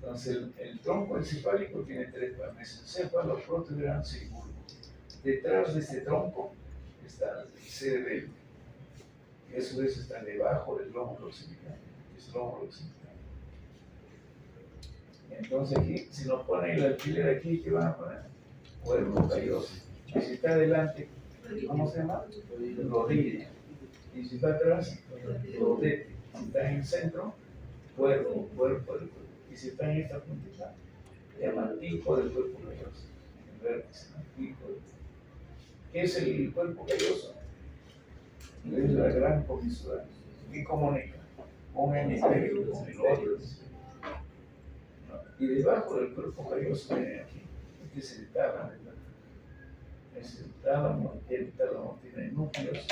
Entonces el tronco encefálico tiene tres partes: mesencéfalo, protuberancia y bulbo. Detrás de este tronco está el cerebelo, y a su vez está debajo del lóbulo occipital, es lóbulo occipital. Entonces aquí, si nos ponen el alfiler aquí, ¿qué van a poner? Cuerpo calloso. Y si está adelante, ¿Cómo se llama? Rodilla. Y si está atrás, rodete. Si está en el centro, cuerpo, cuerpo del cuerpo. Y si está en esta puntita, se llama pico del cuerpo calloso. En vértice, ¿no? Pico del cuerpo. ¿Qué es el cuerpo calloso? Es la gran comisura. ¿Qué comunica? Un hemisferio con el otro. ¿No? Y debajo del cuerpo calloso viene aquí. Este es el tálamo. Es el tálamo tiene núcleos,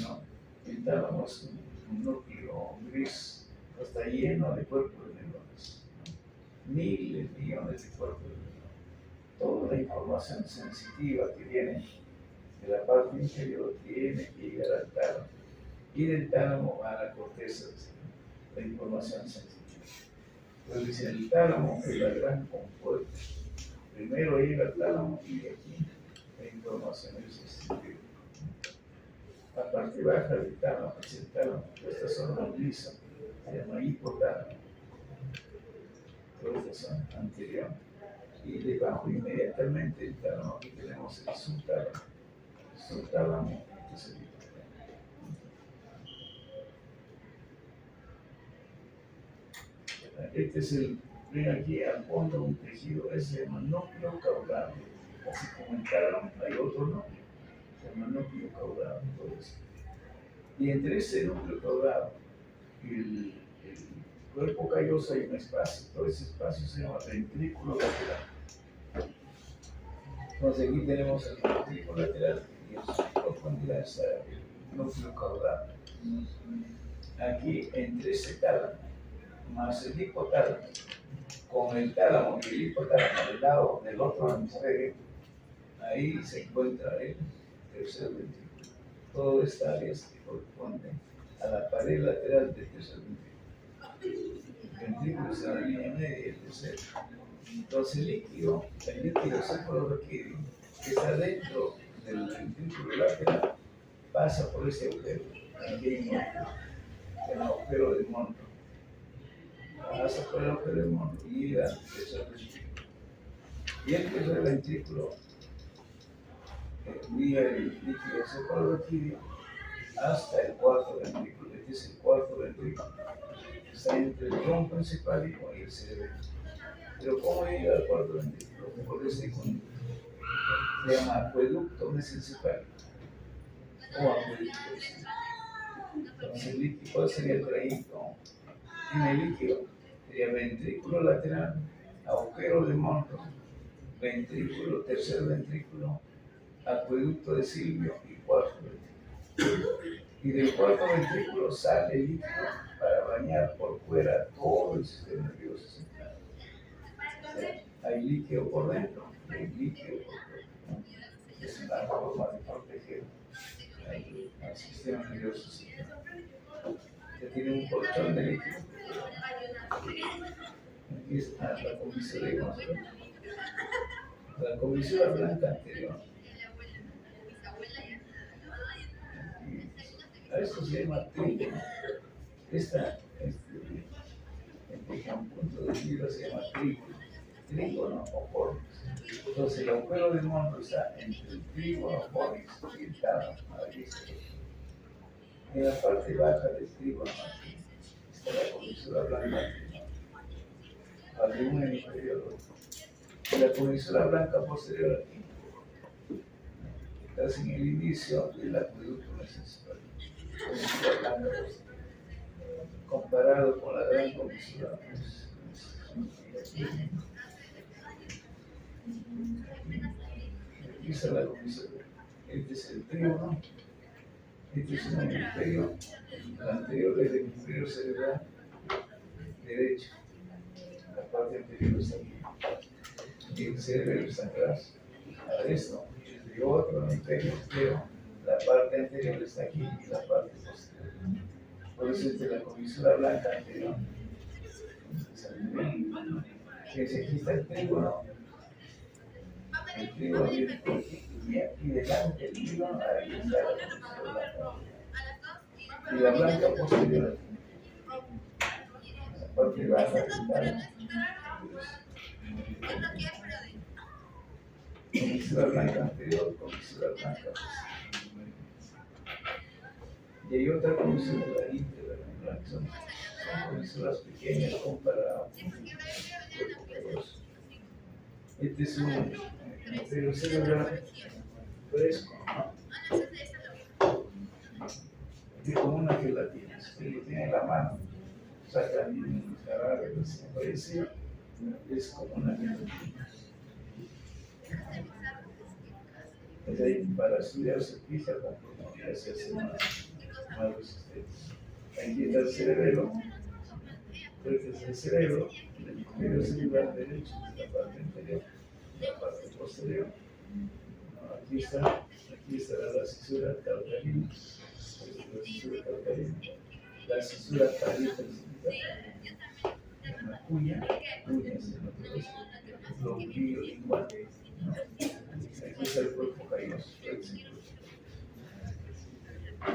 ¿no? El tálamo es un núcleo gris, está lleno de cuerpos de neuronas, ¿no? Miles, millones de cuerpos de neuronas. Toda la información sensitiva que viene de la parte inferior tiene que llegar al tálamo. Y del tálamo a la corteza, la información sensitiva. Entonces, el tálamo es la gran compuerta. Primero llega al tálamo y de aquí la información es sensitiva. La parte baja del tálamo es el tálamo. Estas son las lisas, se llama hipotálamo. Todas estas son anteriores. Y debajo inmediatamente el tálamo, aquí tenemos el subtálamo. El subtálamo es el hipotálamo. Este es el, ven aquí al fondo un tejido, ese se llama núcleo caudal. Así como en tálamo hay otro núcleo, se llama núcleo caudal. Y entre ese núcleo caudal y el cuerpo calloso hay un espacio, todo ese espacio se llama ventrículo lateral. Entonces aquí tenemos el ventrículo lateral y en su profundidad está el núcleo caudal. Aquí entre ese tálamo más el hipotálamo, con el tálamo y el hipotálamo del lado del otro hemisferio, ahí se encuentra el tercer ventrículo. Toda esta área se corresponde a la pared lateral del tercer ventrículo. El ventrículo es la línea media del tercero. Entonces el líquido cefalorraquídeo que está dentro del ventrículo lateral pasa por ese agujero. Aquí hay un agujero de Monro. Pasa por el agujero de Monro y llega al tercer ventrículo. Y el tercer ventrículo envía el líquido cefalorraquídeo hasta el cuarto ventrículo. Este es el cuarto ventrículo. Está entre el tronco encefálico y el cerebro. Pero ¿cómo llega al cuarto ventrículo? Por ese conducto. Se llama acueducto mesencefálico o acueducto. Entonces el líquido, ¿cuál sería el trayecto? En el líquido sería ventrículo lateral, agujero de Monro, ventrículo, tercer ventrículo, acueducto de Silvio y cuarto ventrículo. Y del cuarto ventrículo sale el líquido para bañar por fuera todo el sistema nervioso central. O sea, hay líquido por dentro y hay líquido por fuera, ¿no? Es una forma de proteger al sistema nervioso central. Se tiene un colchón de líquido. Aquí está la comisura, la comisura blanca anterior. A esto se llama trígono. Este punto de vista se llama trígono o fornix. Entonces el agujero de Monro está entre el trígono, fornix y el tálamo a la izquierda. En la parte baja del trígono aquí está la comisura blanca anterior. Al un hemisferio al otro. Y la comisura blanca posterior aquí está en el inicio del acueducto mesencefálico. Comisura blanca posterior. Comparado con la gran comisura. Aquí está la comisura. Este es el trígono. Este es un hemisferio. El anterior es el hemisferio cerebral derecho. La parte anterior está aquí. Y el cerebro está atrás. A esto, de otro hemisferio, pero la parte anterior está aquí y la parte posterior. Por eso es de la comisura blanca anterior. Si aquí está el trígono viene por aquí y aquí delante del trígono, ahí está la comisura blanca. Y la blanca posterior aquí. La parte baja del tálamo. Comisura blanca anterior, comisura blanca posterior. Y hay otra comisión de la íntegra, ¿no? Son comisiones pequeñas comparadas con el cuerpo calloso. Este es un hemisferio cerebral fresco, ¿no? Es como una gelatina, si usted lo tiene en la mano, saca un jarabe recién aparecido, es como una gelatina. Es ahí para estudiar se fija con profundidad, se hace más resistente. Aquí está el cerebelo, este es el cerebro, el hemisferio cerebral derecho, la parte inferior, la parte posterior. Aquí estará la cisura calcarina, la cisura calcarina, la cisura parietocípica, una cuña en otros, lombillo lingual, ¿no? Aquí está el cuerpo calloso,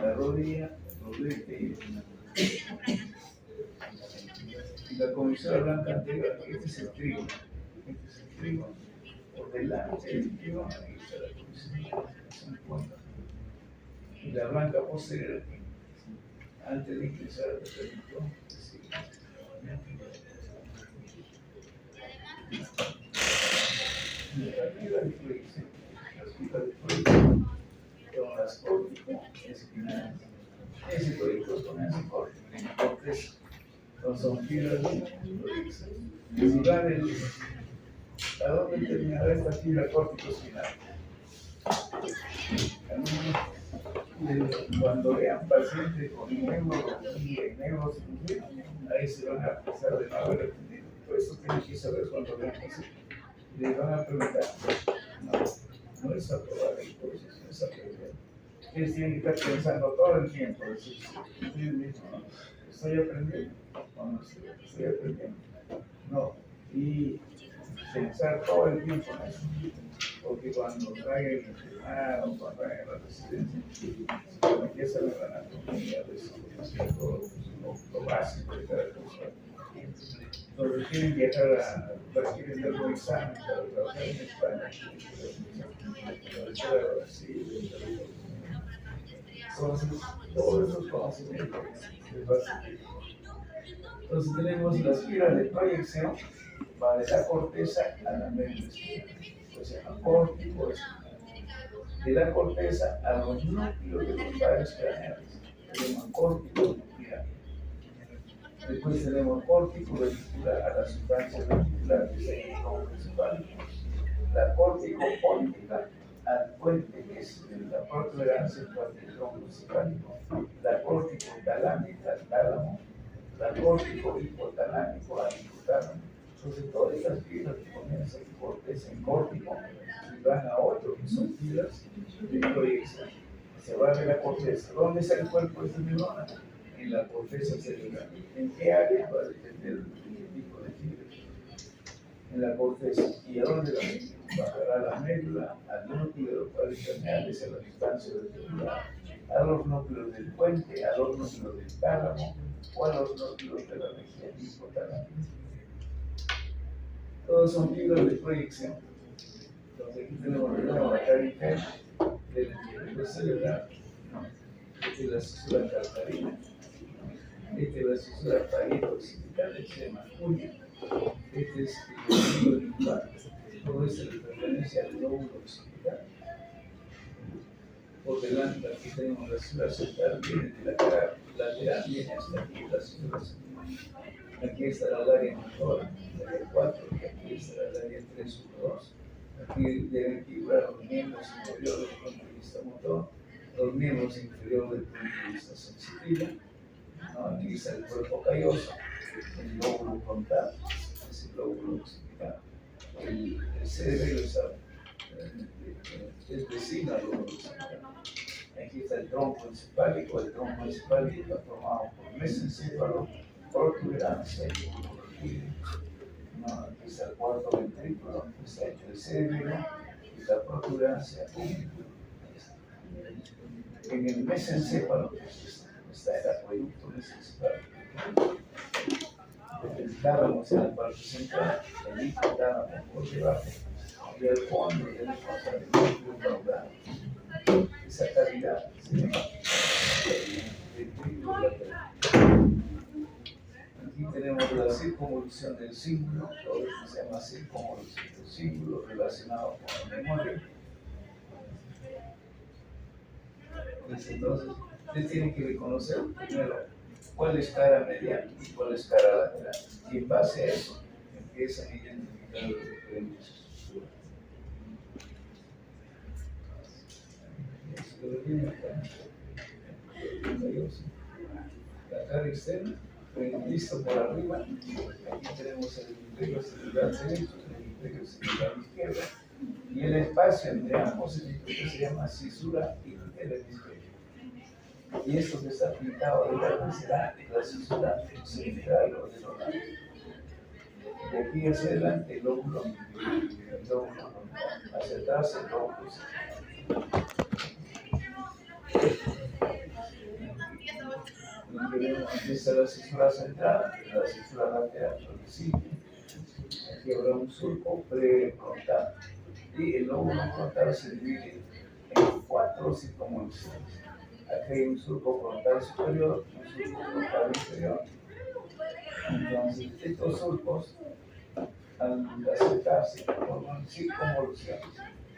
la rodilla, el rodete y la comisura blanca anterior. Este es el trigo, por delante del trigo, ahí está la comisura, es un punto. Y la blanca posterior aquí, antes de ingresar al tronco, la fibra de proyección, las fibras de proyección son las córtico-espinales. Ese proyecto con ese córtex, son fibras de proyección. ¿A dónde terminará esta fibra córtico-espinal? Cuando vean pacientes con neurología y neurocirugía, ahí se van a empezar de nuevo a repetir. Por eso tienen que saber cuando vean eso. Les van a preguntar, no es aprobado el proceso, no es aprobado. Ustedes tienen que estar pensando todo el tiempo, estoy aprendiendo, o no estoy aprendiendo, no, y pensar todo el tiempo en eso, porque cuando traiga el internado, cuando traiga la residencia, se empieza a ver la anatomía, lo básico de cada cosa. Entonces tienen que estar requieren de algún examen para trabajar en España, para Brasil. Entonces, todos esos conocimientos es básico. Entonces tenemos las fibras de proyección, va de la corteza a la médula espinal, o sea, córtico espinal. De la corteza a los núcleos de los vasos craneales, tenemos córtico nuclear. Después tenemos córtico reticular a la sustancia reticular, que es el tronco principal. La córtico póntica al puente, que es la protuberancia del tronco principal. La córtico talámica al tálamo. La córtico hipotalámico al hipotálamo. Entonces, todas estas fibras que comienzan en corteza, en córtico, y van a otro, que son fibras de proyección. Se va de la corteza. ¿Dónde está el cuerpo de esta neurona? En la corteza cerebral. ¿En qué área? Va a depender del tipo de fibra. En la corteza. ¿Y a dónde bajará la médula? Al núcleo de los vasos craneales, a la sustancia reticular, a los núcleos del puente, a los núcleos del tálamo o a los núcleos de la región hipotalámica. Todos son fibras de proyección. Entonces aquí tenemos de nuevo la cavidad del hemisferio cerebral. Esta es la cisura calcarina. Esta es la cisura parietocípica, se llama cuña. Este es el lóbulo lingual. Todo esto le pertenece al lóbulo occipital. Por delante, aquí tenemos la cisura central, viene de la cara lateral, viene hasta aquí la cisura central. Aquí estará el área motora, el área 4, y aquí estará el área 3, 1, 2. Aquí deben figurar los miembros inferiores desde el punto de vista motor, los miembros inferiores desde el punto de vista sensitivo. Aquí está el cuerpo calloso, el lóbulo frontal, es el lóbulo occipital. El cerebelo es vecino al lóbulo occipital. Aquí está el tronco encefálico. El tronco encefálico está formado por mesencéfalo, protuberancia y aquí está el cuarto ventrículo, está hecho de cerebelo y la protuberancia pública. En el mesencéfalo está el acueducto mesencefálico. El tálamo está en la parte central, el hipotálamo por debajo y al fondo tenemos el núcleo caudal. Esa cavidad se llama cavidad. ventrículo lateral. Aquí tenemos la circunvolución del símbolo, todo esto se llama circunvolución del símbolo relacionado con la memoria. Pues entonces, usted tiene que reconocer primero cuál es cara mediana y cuál es cara lateral. Y en base a eso, empiezan a identificar los diferentes estructuras. Eso lo tiene acá. La cara externa, listo por arriba. Aquí tenemos el hemisferio cerebral derecho, el hemisferio cerebral izquierdo. Y el espacio entre ambos hemisferios se llama cisura interhemisferio. Y esto que está pintado adelante será la cisura central o de los lados. De aquí hacia adelante el lóbulo hacia atrás el lóbulo central. Aquí está la cisura central, la cisura lateral progresiva. Aquí habrá un surco prefrontal y el lóbulo frontal se divide en 4 circunvoluciones. Aquí hay un surco frontal superior, un surco frontal inferior. Entonces, estos surcos, al acercarse, forman circunvoluciones.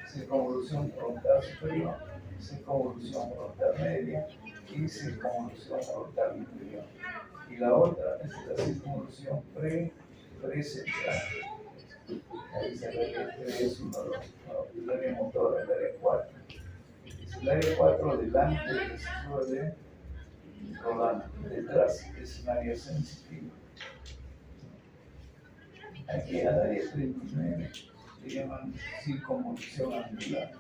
Circunvolución frontal superior, circunvolución frontal media y circunvolución frontal inferior. Y la otra es la circunvolución precentral. Ahí se ve que 3, 1, 2, el área motora, el área 4. El área 4 delante de la cisura de Rolando, detrás es un área sensitiva. Aquí al área 39 le llaman circunvolución angular.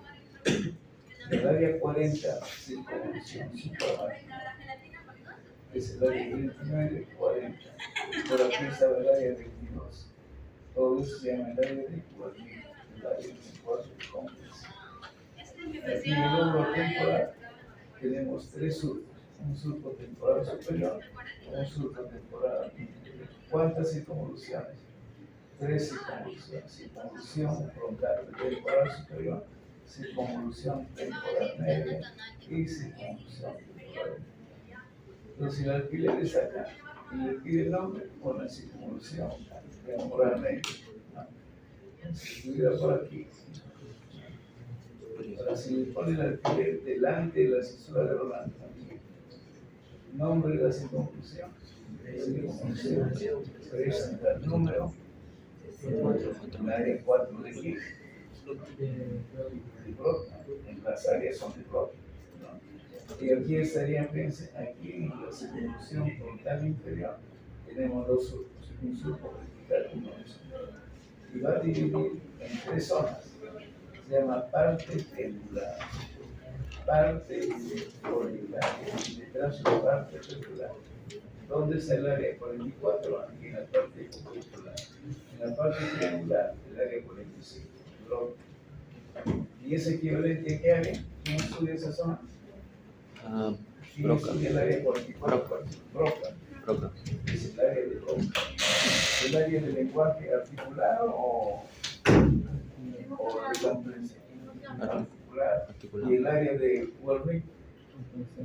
El área 40, circunvolución supramágica. Es el área 29, 40. Por aquí está el área 22. Todo eso se llama el área de Guadalquivir, el área 24 complex. Aquí en el lóbulo temporal tenemos 3 surcos. Un surco temporal superior, un surco temporal inferior. ¿Cuántas circunvoluciones? 3 circunvoluciones. Circunvolución frontal temporal superior, circunvolución temporal media y circunvolución temporal inferior. Entonces, si el alfiler es acá y le pide el nombre, pone circunvolución temporal media. Si estuviera por aquí, ahora si le pone el alfiler delante de la cisura de Rolando, nombre de la circunvolución, central, número, el área 4 de aquí, las áreas son de Broca. Y aquí estarían, fíjense, aquí en la circunvolución frontal inferior tenemos 2 surcos, un surco vertical y un horizontal. Y va a dividir en 3 zonas. Se llama parte pendular, parte originaria y detrás de la parte pendular. ¿Dónde está el área 44? Aquí en la parte pendular. En la parte triangular, el área 45. ¿Y es equivalente a qué área? ¿Quién estudia esa zona? ¿Quién estudia el área 44? Broca. Es el área de Broca. ¿El área de lenguaje articulado o de comprensión? Articular. ¿Y el área de Wernicke?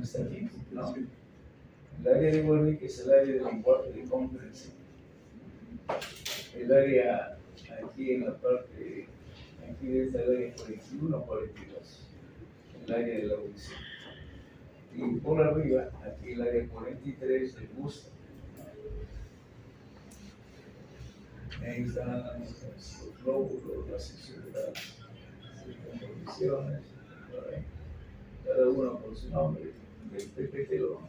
¿Está aquí? No. El área de Wernicke es el área de lenguaje de comprensión. El área aquí en la parte, aquí está el área 41, 42, el área de la audición. Y por arriba, aquí el área 43 del gusto. Ahí están los lóbulos, las circunvoluciones, cada uno por su nombre. El PPT lo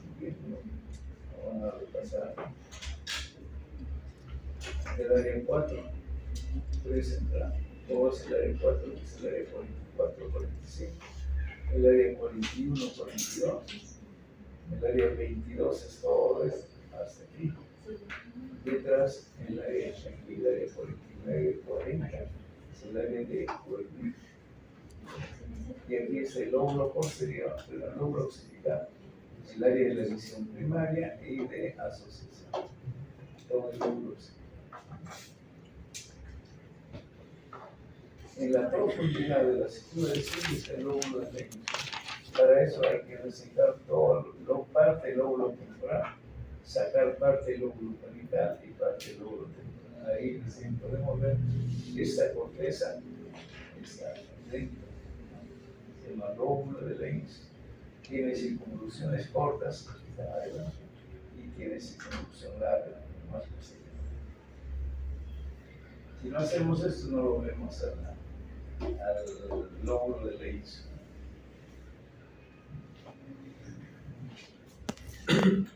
van a repasar. El área 4, 3 central. Todo es el área 4, que es el área 44, 45. El área 41, 42. El área 22 es todo esto, hasta aquí. Detrás, el área 49, 40, es el área de Wernicke. Y aquí es el lóbulo posterior, el lóbulo occipital, es el área de la visión primaria y de asociación. Todo el lóbulo occipital. En la profundidad de la cisura del cielo está el lóbulo de Meckel. Para eso hay que resecar todo, parte del lóbulo temporal, sacar parte del lóbulo parital y parte del lóbulo temporal. Ahí recién podemos ver esta corteza, esta dentro, se llama lóbulo de Lenz, tiene circunvoluciones cortas, está arriba, y tiene circunvolución larga, más pequeña. Si no hacemos esto, no lo vemos al lóbulo de Lenz.